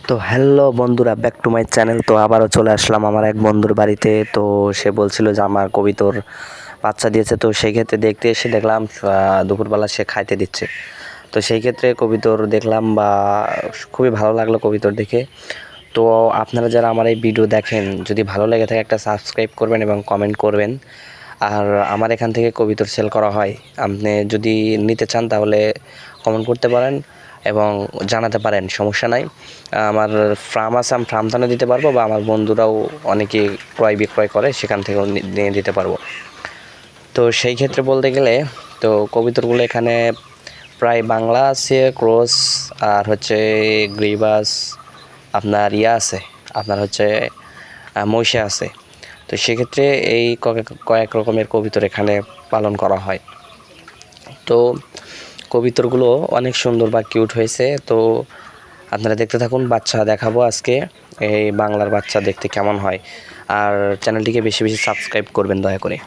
তো হ্যালো বন্ধুরা, back to my channel. তো আবারও চলে আসলাম আমার এক বন্ধুর বাড়িতে। তো সে বলছিল যে আমার কবিতর বাচ্চা দিয়েছে। তো সেই ক্ষেত্রে দেখতে এসে দেখলাম দুপুরবেলা সে খাইতে দিচ্ছে। তো সেই ক্ষেত্রে কবিতর দেখলাম বা খুবই ভালো লাগলো কবিতর দেখে। তো আপনারা যারা আমার এই ভিডিও দেখেন, যদি ভালো লেগে থাকে একটা সাবস্ক্রাইব করবেন এবং কমেন্ট করবেন। আর আমার এখান থেকে কবিতর সেল করা হয়, আপনি যদি নিতে চান তাহলে কমেন্ট করতে পারেন এবং জানাতে পারেন, সমস্যা নাই। আমার ফার্ম আছে, আমি ফার্ম থানে দিতে পারবো, বা আমার বন্ধুরাও অনেকে ক্রয় বিক্রয় করে, সেখান থেকেও নিয়ে দিতে পারবো। তো সেই ক্ষেত্রে বলতে গেলে তো কবিতরগুলো এখানে প্রায় বাংলা আছে, ক্রস, আর হচ্ছে গ্রিবাস, আপনার আছে, আপনার হচ্ছে মহিষা আছে। তো সেক্ষেত্রে এই কয়েক রকমের কবিতর এখানে পালন করা হয়। তো কবিতরগুলো অনেক সুন্দর বা কিউট হয়েছে। তো আপনারা দেখতে থাকুন, বাচ্চা দেখাবো আজকে। এই বাংলার বাচ্চা দেখতে কেমন হয়, আর চ্যানেলটিকে বেশি বেশি সাবস্ক্রাইব করবেন দয়া করে।